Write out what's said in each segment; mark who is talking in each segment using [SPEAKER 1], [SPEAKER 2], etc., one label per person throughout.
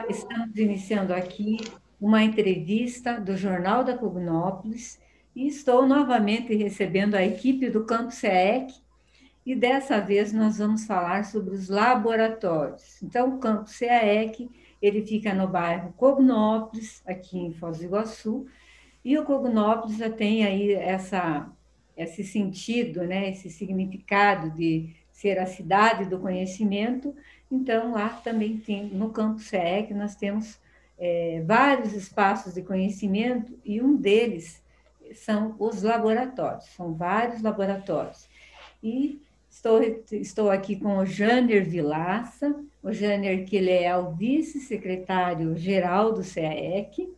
[SPEAKER 1] Estamos iniciando aqui uma entrevista do Jornal da Cognópolis e estou novamente recebendo a equipe do Campus CAEC e dessa vez nós vamos falar sobre os laboratórios. Então, o Campus CAEC, ele fica no bairro Cognópolis, aqui em Foz do Iguaçu, e o Cognópolis já tem aí esse sentido, né, esse significado de ser a cidade do conhecimento. Então, lá também tem, no Campus CEEC, nós temos vários espaços de conhecimento e um deles são os laboratórios, são vários laboratórios. E estou aqui com o Janer Vilaça, o Janer que ele é o vice-secretário-geral do CAEC,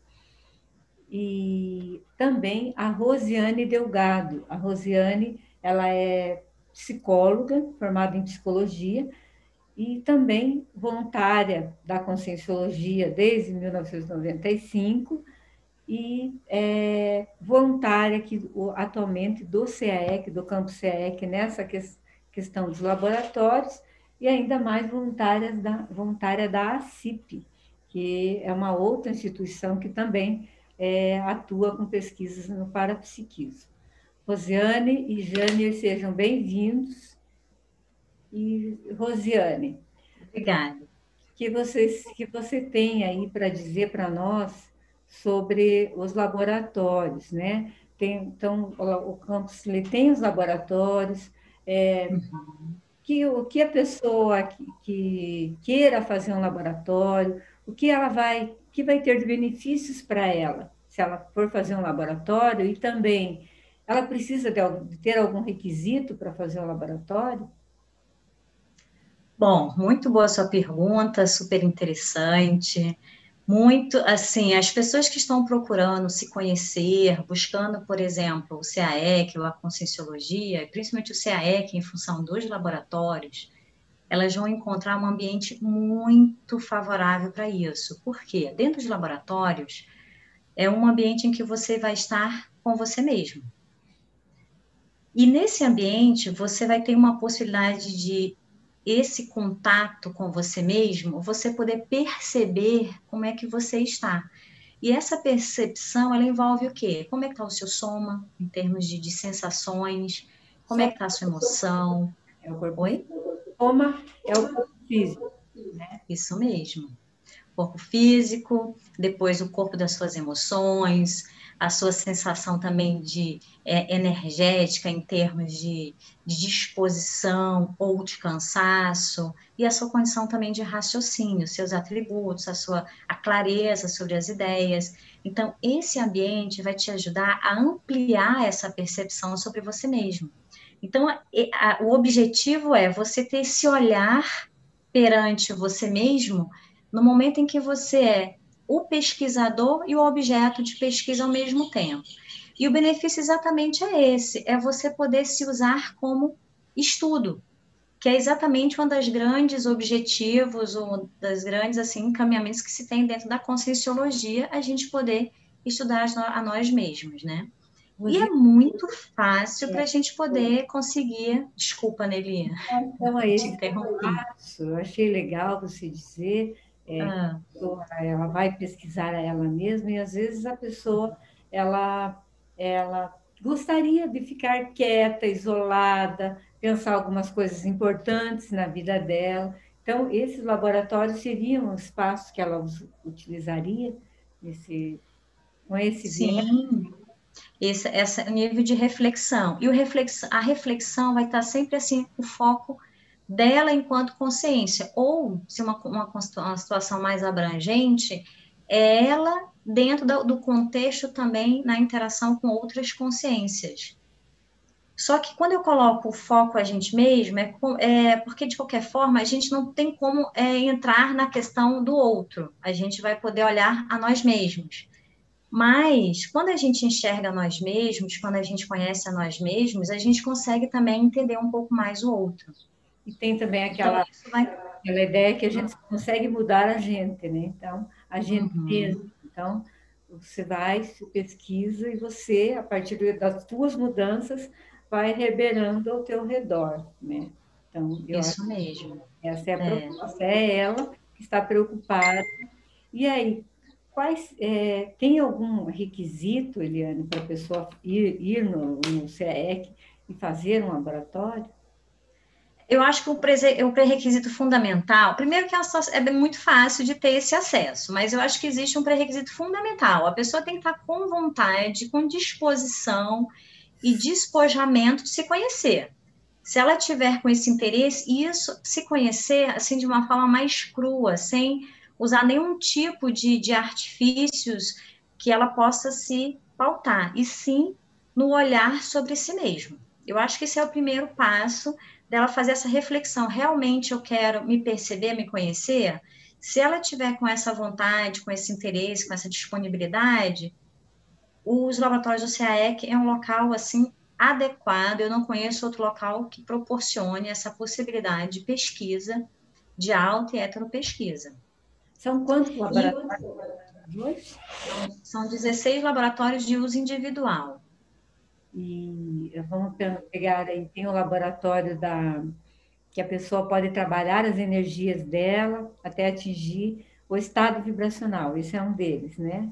[SPEAKER 1] e também a Rosiane Delgado. A Rosiane, ela é psicóloga, formada em psicologia, e também voluntária da Conscienciologia desde 1995, e voluntária aqui, atualmente do CAEC, do Campus CAEC, nessa questão dos laboratórios, e ainda mais voluntária da ACIP, que é uma outra instituição que também atua com pesquisas no parapsiquismo. Rosiane e Jânio, sejam bem-vindos. E, Rosiane,
[SPEAKER 2] Obrigada.
[SPEAKER 1] que você tem aí para dizer para nós sobre os laboratórios, né? Então, o campus ele tem os laboratórios, o que a pessoa que queira fazer um laboratório, que vai ter de benefícios para ela, se ela for fazer um laboratório, e também ela precisa de ter algum requisito para fazer um laboratório?
[SPEAKER 2] Bom, muito boa sua pergunta, super interessante. Muito, assim, as pessoas que estão procurando se conhecer, buscando, por exemplo, o CAEC ou a Conscienciologia, principalmente o CAEC em função dos laboratórios, elas vão encontrar um ambiente muito favorável para isso. Por quê? Dentro dos laboratórios, é um ambiente em que você vai estar com você mesmo. E nesse ambiente, você vai ter uma possibilidade de esse contato com você mesmo, você poder perceber como é que você está. E essa percepção, ela envolve o quê? Como é que está o seu soma, em termos de sensações, como é
[SPEAKER 1] Só
[SPEAKER 2] que está a sua emoção.
[SPEAKER 1] é o corpo
[SPEAKER 2] Oi?
[SPEAKER 1] físico. Soma é o corpo físico, né?
[SPEAKER 2] Isso mesmo. Corpo físico, depois o corpo das suas emoções, a sua sensação também de energética em termos de disposição ou de cansaço, e a sua condição também de raciocínio, seus atributos, a clareza sobre as ideias. Então, esse ambiente vai te ajudar a ampliar essa percepção sobre você mesmo. Então, o objetivo é você ter esse olhar perante você mesmo no momento em que você é o pesquisador e o objeto de pesquisa ao mesmo tempo. E o benefício exatamente é esse, é você poder se usar como estudo, que é exatamente um dos grandes objetivos, um das grandes assim, encaminhamentos que se tem dentro da Conscienciologia, a gente poder estudar a nós mesmos, né? E é
[SPEAKER 1] Rosiane,
[SPEAKER 2] muito fácil para a gente poder conseguir. Desculpa, Nelly,
[SPEAKER 1] então, é
[SPEAKER 2] te
[SPEAKER 1] esse
[SPEAKER 2] interrompi.
[SPEAKER 1] passo, eu achei legal você dizer que
[SPEAKER 2] Ah,
[SPEAKER 1] a pessoa, ela vai pesquisar a ela mesma, e às vezes a pessoa ela gostaria de ficar quieta, isolada, pensar algumas coisas importantes na vida dela. Então, esses laboratórios seriam os espaços que ela utilizaria com esse viés.
[SPEAKER 2] sim, esse nível de reflexão. E a reflexão vai estar sempre assim, o foco dela enquanto consciência. Ou, se uma situação mais abrangente, é ela dentro do contexto também na interação com outras consciências. Só que quando eu coloco o foco a gente mesmo, porque de qualquer forma a gente não tem como entrar na questão do outro. A gente vai poder olhar a nós mesmos. Mas, quando a gente enxerga nós mesmos, quando a gente conhece a nós mesmos, a gente consegue também entender um pouco mais o outro.
[SPEAKER 1] E tem também
[SPEAKER 2] Então, isso vai.
[SPEAKER 1] aquela ideia que a gente consegue mudar a gente, né? Então, a gente mesmo.
[SPEAKER 2] Uhum,
[SPEAKER 1] Então, você vai, se pesquisa e você, a partir das suas mudanças, vai reverberando ao teu redor, né? Então, eu acho
[SPEAKER 2] isso mesmo.
[SPEAKER 1] que essa é a
[SPEAKER 2] É,
[SPEAKER 1] proposta, é ela que está preocupada E aí, tem algum requisito, Eliane, para a pessoa ir no CAEC e fazer um laboratório?
[SPEAKER 2] Eu acho que o pré-requisito fundamental, primeiro que é muito fácil de ter esse acesso, mas eu acho que existe um pré-requisito fundamental. A pessoa tem que estar com vontade, com disposição e despojamento de se conhecer. Se ela tiver com esse interesse, isso, se conhecer, assim, de uma forma mais crua, sem usar nenhum tipo de artifícios que ela possa se pautar, e sim no olhar sobre si mesmo. Eu acho que esse é o primeiro passo dela fazer essa reflexão. Realmente eu quero me perceber, me conhecer? Se ela tiver com essa vontade, com esse interesse, com essa disponibilidade, os laboratórios do CAEC é um local, assim, adequado. Eu não conheço outro local que proporcione essa possibilidade de pesquisa, de auto e heteropesquisa.
[SPEAKER 1] São quantos laboratórios?
[SPEAKER 2] São 16 laboratórios de uso individual.
[SPEAKER 1] E vamos pegar aí, tem o laboratório que a pessoa pode trabalhar as energias dela até atingir o estado vibracional. Esse é um deles, né?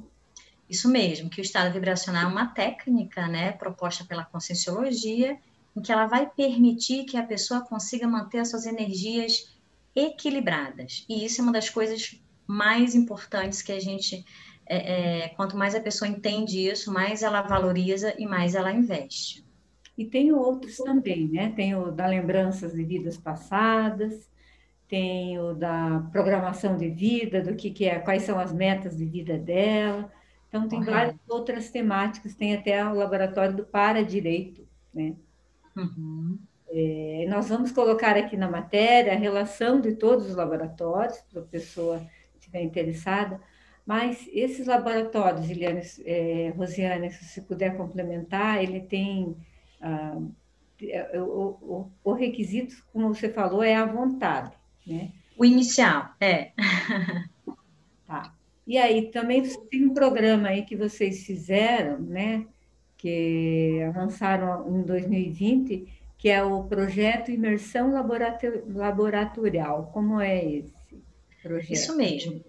[SPEAKER 2] Isso mesmo, que o estado vibracional é uma técnica, né, proposta pela Conscienciologia, em que ela vai permitir que a pessoa consiga manter as suas energias equilibradas. E isso é uma das coisas mais importantes que a gente, quanto mais a pessoa entende isso, mais ela valoriza e mais ela investe.
[SPEAKER 1] E tem outros também, né? Tem o da lembranças de vidas passadas, tem o da programação de vida, do que é, quais são as metas de vida dela. Então, tem várias outras temáticas, tem até o laboratório do para-direito, né?
[SPEAKER 2] Uhum.
[SPEAKER 1] Nós vamos colocar aqui na matéria a relação de todos os laboratórios, para a pessoa estiver interessada, mas esses laboratórios, Eliane, Rosiane, se você puder complementar, ele tem o requisito, como você falou, é a vontade, né?
[SPEAKER 2] O inicial,
[SPEAKER 1] Tá. E aí também tem um programa aí que vocês fizeram, né? Que lançaram em 2020, que é o projeto Imersão Laboratorial. Como é esse
[SPEAKER 2] Isso
[SPEAKER 1] projeto?
[SPEAKER 2] mesmo.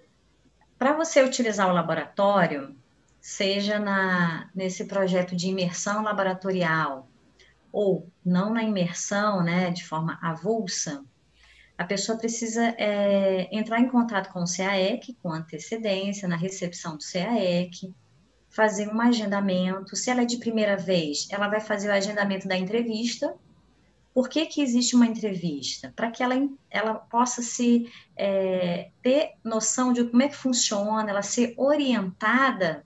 [SPEAKER 2] Para você utilizar o laboratório, seja nesse projeto de imersão laboratorial, ou não na imersão, né, de forma avulsa, a pessoa precisa entrar em contato com o CAEC, com antecedência, na recepção do CAEC, fazer um agendamento. Se ela é de primeira vez, ela vai fazer o agendamento da entrevista. Por que que existe uma entrevista? Para que ela possa ter noção de como é que funciona, ela ser orientada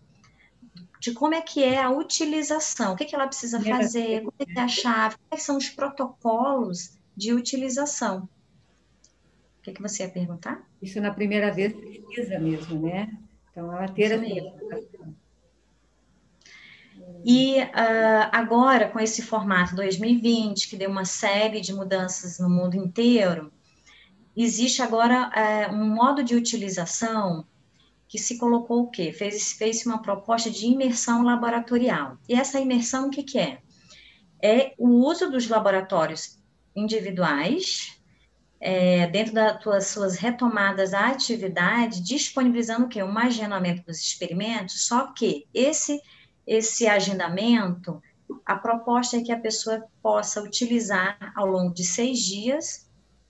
[SPEAKER 2] de como é que é a utilização, o que que ela precisa fazer, como é que é a chave, quais são os protocolos de utilização. O que que você ia perguntar?
[SPEAKER 1] Isso na primeira vez precisa mesmo, né? Então, ela ter essa orientação.
[SPEAKER 2] E agora, com esse formato 2020, que deu uma série de mudanças no mundo inteiro, existe agora um modo de utilização que se colocou o quê? Fez uma proposta de imersão laboratorial. E essa imersão, o que que é? É o uso dos laboratórios individuais, dentro das suas retomadas à atividade, disponibilizando o quê? Um agendamento dos experimentos, só que esse agendamento, a proposta é que a pessoa possa utilizar ao longo de 6 dias,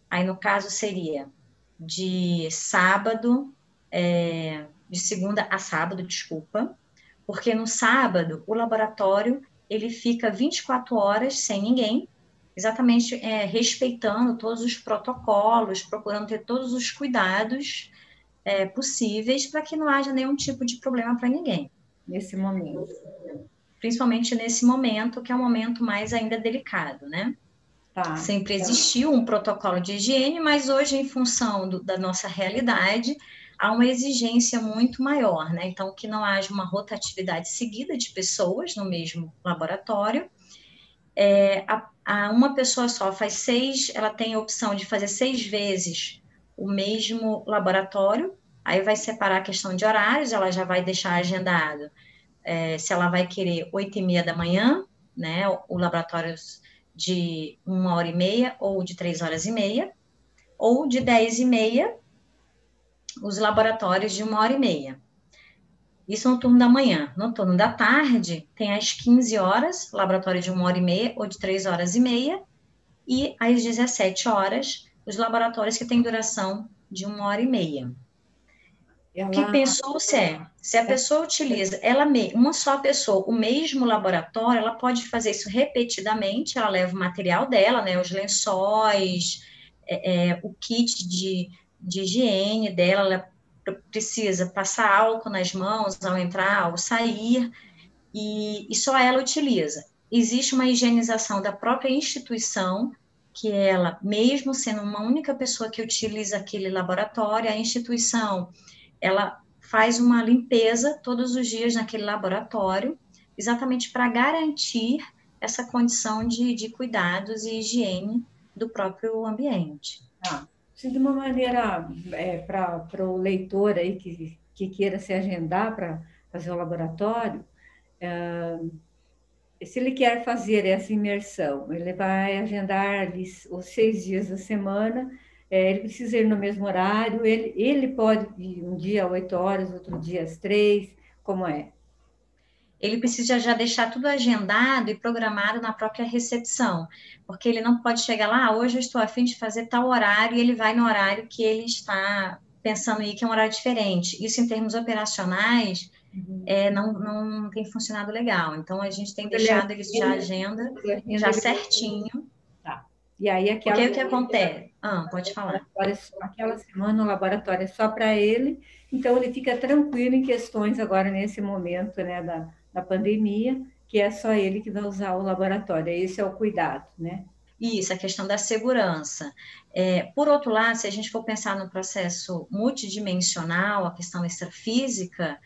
[SPEAKER 2] aí no caso seria de sábado, de segunda a sábado, desculpa, porque no sábado o laboratório ele fica 24 horas sem ninguém, exatamente respeitando todos os protocolos, procurando ter todos os cuidados possíveis para que não haja nenhum tipo de problema para ninguém.
[SPEAKER 1] Nesse momento.
[SPEAKER 2] Principalmente nesse momento, que é um momento mais ainda delicado, né?
[SPEAKER 1] Tá.
[SPEAKER 2] Sempre existiu um protocolo de higiene, mas hoje, em função da nossa realidade, há uma exigência muito maior, né? Então, que não haja uma rotatividade seguida de pessoas no mesmo laboratório. Uma pessoa só faz 6, ela tem a opção de fazer 6 vezes o mesmo laboratório, aí vai separar a questão de horários, ela já vai deixar agendado se ela vai querer 8h30 da manhã, né? O laboratório de 1h30 ou de 3h30, ou de 10h30 os laboratórios de 1h30. Isso no turno da manhã. No turno da tarde, tem às 15 horas, laboratório de 1h30 ou de 3h30, e às 17 horas, os laboratórios que têm duração de 1h30. O que pensou-se se a pessoa utiliza uma só pessoa, o mesmo laboratório, ela pode fazer isso repetidamente, ela leva o material dela, né, os lençóis, o kit de higiene dela, ela precisa passar álcool nas mãos ao entrar, ao sair, e só ela utiliza. Existe uma higienização da própria instituição, que ela, mesmo sendo uma única pessoa que utiliza aquele laboratório, a instituição, ela faz uma limpeza todos os dias naquele laboratório, exatamente para garantir essa condição de cuidados e higiene do próprio ambiente.
[SPEAKER 1] De uma maneira, para o leitor aí que queira se agendar para fazer o laboratório, se ele quer fazer essa imersão, ele vai agendar ali os 6 dias da semana, ele precisa ir no mesmo horário, ele pode ir um dia às 8 horas, outro dia às 3, como é?
[SPEAKER 2] Ele precisa já deixar tudo agendado e programado na própria recepção, porque ele não pode chegar lá, hoje eu estou a fim de fazer tal horário, e ele vai no horário que ele está pensando aí, que é um horário diferente. Isso, em termos operacionais, não tem funcionado legal. Então, a gente tem deixado eles já agenda, já certinho.
[SPEAKER 1] Tá. E aí,
[SPEAKER 2] porque o que acontece? Pode falar.
[SPEAKER 1] Aquela semana o laboratório é só para ele, então ele fica tranquilo em questões agora, nesse momento, né, da pandemia, que é só ele que vai usar o laboratório. Esse é o cuidado, né?
[SPEAKER 2] Isso, a questão da segurança. Por outro lado, se a gente for pensar no processo multidimensional, a questão extrafísica,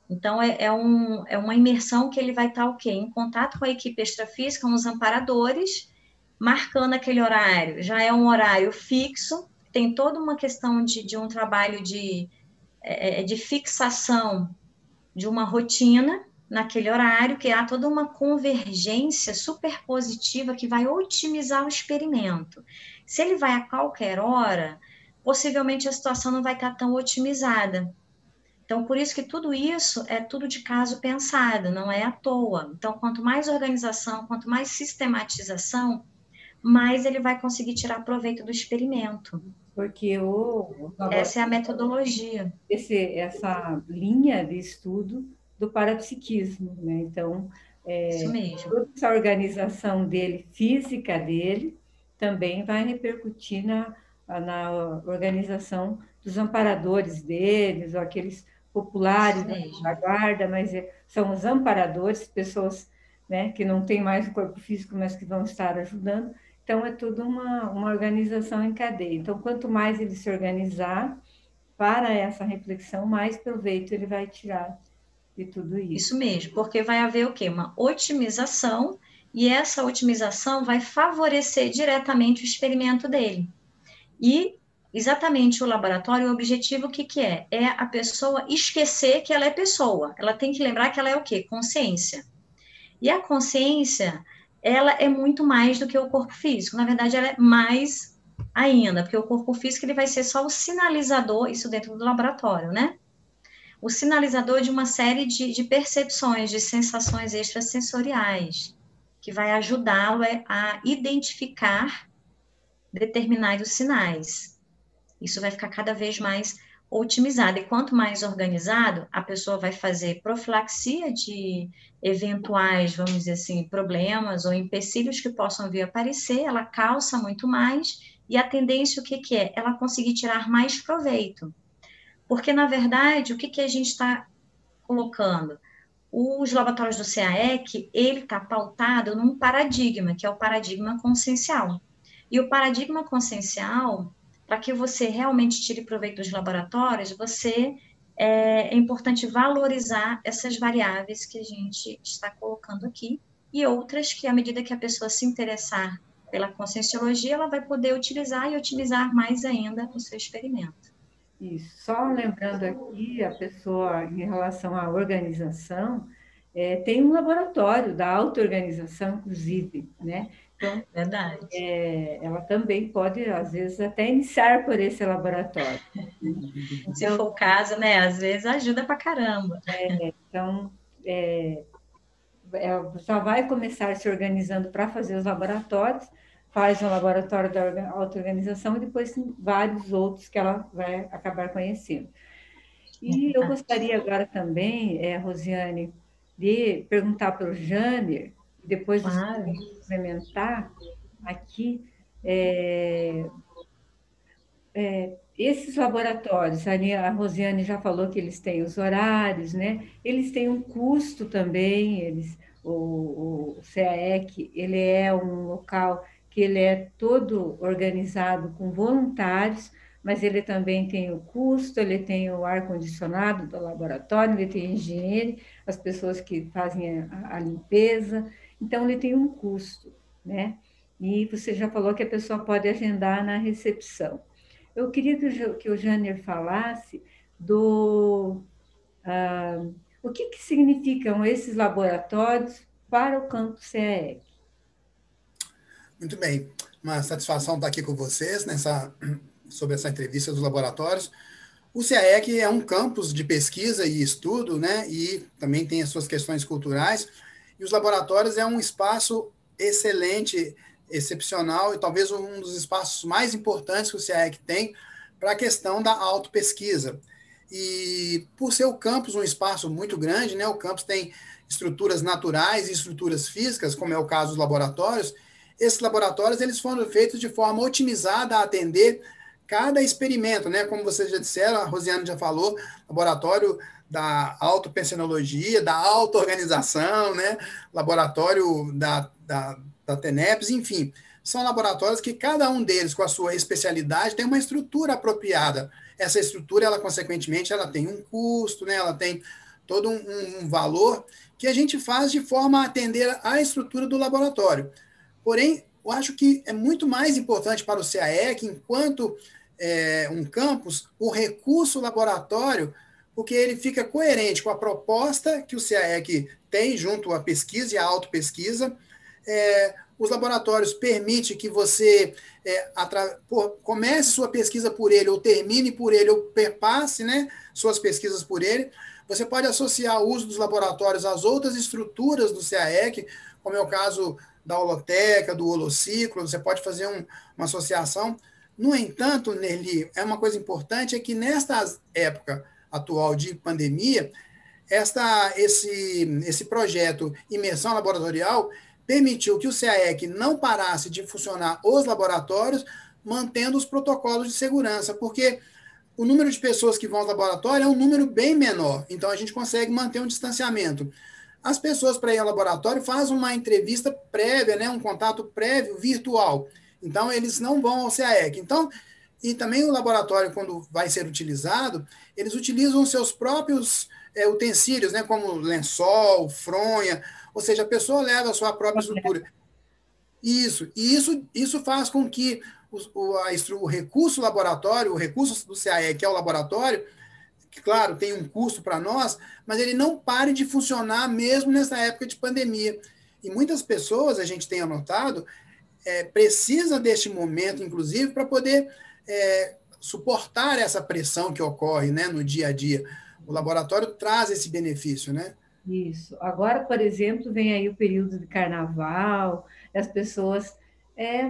[SPEAKER 2] então é uma imersão que ele vai estar o quê? Em contato com a equipe extrafísica, nos amparadores, marcando aquele horário. Já é um horário fixo, tem toda uma questão de um trabalho de fixação de uma rotina naquele horário, que há toda uma convergência super positiva que vai otimizar o experimento. Se ele vai a qualquer hora, possivelmente a situação não vai estar tão otimizada. Então, por isso que tudo isso é tudo de caso pensado, não é à toa. Então, quanto mais organização, quanto mais sistematização, mais ele vai conseguir tirar proveito do experimento.
[SPEAKER 1] Porque
[SPEAKER 2] essa é a metodologia.
[SPEAKER 1] Essa linha de estudo do parapsiquismo, né? Então,
[SPEAKER 2] isso mesmo.
[SPEAKER 1] Toda essa organização dele, física dele, também vai repercutir na organização dos amparadores deles, ou aqueles populares da guarda, mas são os amparadores, pessoas, né, que não têm mais o corpo físico, mas que vão estar ajudando. Então, é tudo uma organização em cadeia. Então, quanto mais ele se organizar para essa reflexão, mais proveito ele vai tirar de tudo isso.
[SPEAKER 2] Isso mesmo, porque vai haver o quê? Uma otimização, e essa otimização vai favorecer diretamente o experimento dele. E exatamente o laboratório, o objetivo, o que é? É a pessoa esquecer que ela é pessoa. Ela tem que lembrar que ela é o quê? Consciência. E a consciência, ela é muito mais do que o corpo físico. Na verdade, ela é mais ainda, porque o corpo físico ele vai ser só o sinalizador, isso dentro do laboratório, né? O sinalizador de uma série de percepções, de sensações extrasensoriais, que vai ajudá-lo a identificar determinados sinais. Isso vai ficar cada vez mais otimizado. E quanto mais organizado, a pessoa vai fazer profilaxia de eventuais, vamos dizer assim, problemas ou empecilhos que possam vir a aparecer, ela calça muito mais, e a tendência, o que é? Ela conseguir tirar mais proveito. Porque, na verdade, o que a gente está colocando? Os laboratórios do CAEC, ele está pautado num paradigma, que é o paradigma consciencial. E o paradigma consciencial, para que você realmente tire proveito dos laboratórios, é importante valorizar essas variáveis que a gente está colocando aqui, e outras que, à medida que a pessoa se interessar pela conscienciologia, ela vai poder utilizar e otimizar mais ainda o seu experimento.
[SPEAKER 1] Isso. Só lembrando aqui, a pessoa, em relação à organização, tem um laboratório da auto-organização, inclusive, né? Então,
[SPEAKER 2] Verdade.
[SPEAKER 1] ela também pode, às vezes, até iniciar por esse laboratório.
[SPEAKER 2] Se
[SPEAKER 1] Então,
[SPEAKER 2] for o caso, né? Às vezes ajuda pra caramba.
[SPEAKER 1] então ela já vai começar se organizando para fazer os laboratórios, faz um laboratório da auto-organização e depois tem vários outros que ela vai acabar conhecendo.
[SPEAKER 2] É
[SPEAKER 1] E eu
[SPEAKER 2] verdade.
[SPEAKER 1] gostaria agora também, Rosiane, de perguntar para o Janer, depois você
[SPEAKER 2] Claro.
[SPEAKER 1] complementar aqui, é, esses laboratórios, ali a Rosiane já falou que eles têm os horários, né? Eles têm um custo também, o CAEC, ele é um local que ele é todo organizado com voluntários, mas ele também tem o custo, ele tem o ar-condicionado do laboratório, ele tem engenheiro, as pessoas que fazem a limpeza, então ele tem um custo, né? E você já falou que a pessoa pode agendar na recepção. Eu queria que o Jânner falasse do o que significam esses laboratórios para o campus CAEC.
[SPEAKER 3] Muito bem, uma satisfação estar aqui com vocês sobre essa entrevista dos laboratórios. O CAEC é um campus de pesquisa e estudo, né? E também tem as suas questões culturais. E os laboratórios é um espaço excelente, excepcional e talvez um dos espaços mais importantes que o CAEC tem para a questão da autopesquisa. E por ser o campus um espaço muito grande, né? O campus tem estruturas naturais e estruturas físicas, como é o caso dos laboratórios. Esses laboratórios eles foram feitos de forma otimizada a atender cada experimento, né? Como vocês já disseram, a Rosiane já falou, laboratório da autopensenologia, da auto-organização, né? Laboratório da TENEPS, enfim, são laboratórios que cada um deles, com a sua especialidade, tem uma estrutura apropriada. Essa estrutura, ela, consequentemente, ela tem um custo, né? Ela tem todo um valor que a gente faz de forma a atender à estrutura do laboratório. Porém, eu acho que é muito mais importante para o CAEC, enquanto um campus, o recurso laboratório, porque ele fica coerente com a proposta que o CAEC tem junto à pesquisa e à autopesquisa. Os laboratórios permitem que você comece sua pesquisa por ele, ou termine por ele, ou perpasse, né, suas pesquisas por ele. Você pode associar o uso dos laboratórios às outras estruturas do CAEC, como é o caso da holoteca, do holociclo, você pode fazer uma associação. No entanto, Nerli, é uma coisa importante, é que nesta época atual de pandemia, esse projeto Imersão Laboratorial permitiu que o CAEC não parasse de funcionar os laboratórios, mantendo os protocolos de segurança, porque o número de pessoas que vão ao laboratório é um número bem menor, então a gente consegue manter um distanciamento. As pessoas, para ir ao laboratório, fazem uma entrevista prévia, né, um contato prévio virtual. Então, eles não vão ao CAEC. Então, e também o laboratório, quando vai ser utilizado, eles utilizam seus próprios utensílios, né, como lençol, fronha, ou seja, a pessoa leva a sua própria estrutura. Isso faz com que o recurso laboratório, o recurso do CAEC, que é o laboratório, que, claro, tem um custo para nós, mas ele não pare de funcionar mesmo nessa época de pandemia. E muitas pessoas, a gente tem anotado, precisa deste momento, inclusive, para poder suportar essa pressão que ocorre, né, no dia a dia. O laboratório traz esse benefício, né?
[SPEAKER 1] Isso. Agora, por exemplo, vem aí o período de carnaval, as pessoas,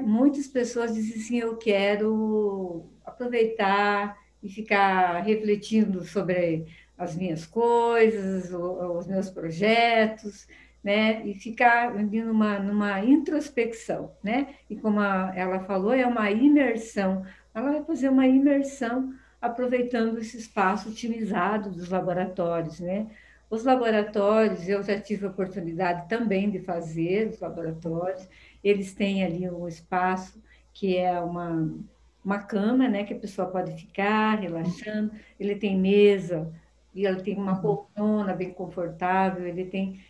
[SPEAKER 1] muitas pessoas dizem assim, eu quero aproveitar e ficar refletindo sobre as minhas coisas, os meus projetos, né? E ficar numa introspecção, né? E como ela falou, é uma imersão. Ela vai fazer uma imersão aproveitando esse espaço otimizado dos laboratórios, né? Os laboratórios, eu já tive a oportunidade também de fazer os laboratórios, eles têm ali um espaço que é uma cama, né, que a pessoa pode ficar relaxando, ele tem mesa, e ele tem uma poltrona bem confortável, ele tem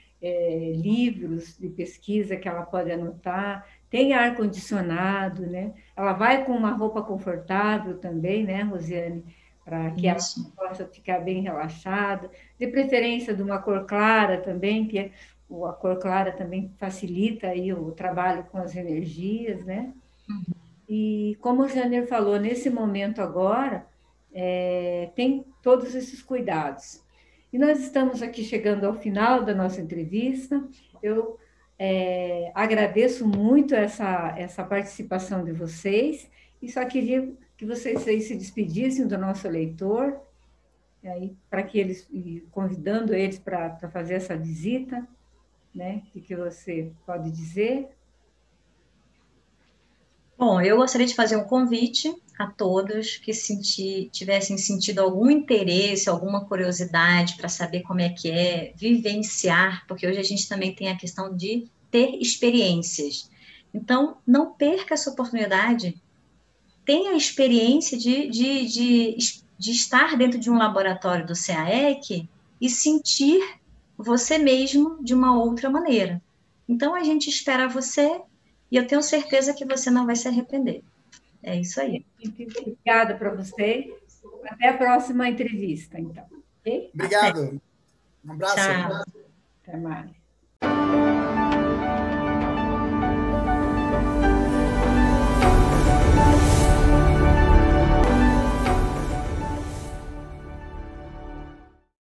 [SPEAKER 1] livros de pesquisa que ela pode anotar, tem ar-condicionado, né? Ela vai com uma roupa confortável também, né, Rosiane? Para que ela
[SPEAKER 2] Isso.
[SPEAKER 1] possa ficar bem relaxada, de preferência de uma cor clara também, que a cor clara também facilita aí o trabalho com as energias, né? E como o Janeiro falou, nesse momento agora, tem todos esses cuidados. E nós estamos aqui chegando ao final da nossa entrevista. Eu agradeço muito essa participação de vocês e só queria que vocês aí se despedissem do nosso leitor, para que eles, convidando eles para fazer essa visita, né? O que você pode dizer?
[SPEAKER 2] Bom, eu gostaria de fazer um convite a todos que tivessem sentido algum interesse, alguma curiosidade para saber como é que é vivenciar, porque hoje a gente também tem a questão de ter experiências. Então, não perca essa oportunidade, tenha a experiência de estar dentro de um laboratório do CAEC e sentir você mesmo de uma outra maneira. Então, a gente espera você e eu tenho certeza que você não vai se arrepender. É isso aí.
[SPEAKER 1] Obrigada para vocês. Até a próxima entrevista, então. Okay?
[SPEAKER 3] Obrigado. Um abraço.
[SPEAKER 2] Tchau.
[SPEAKER 1] Até mais.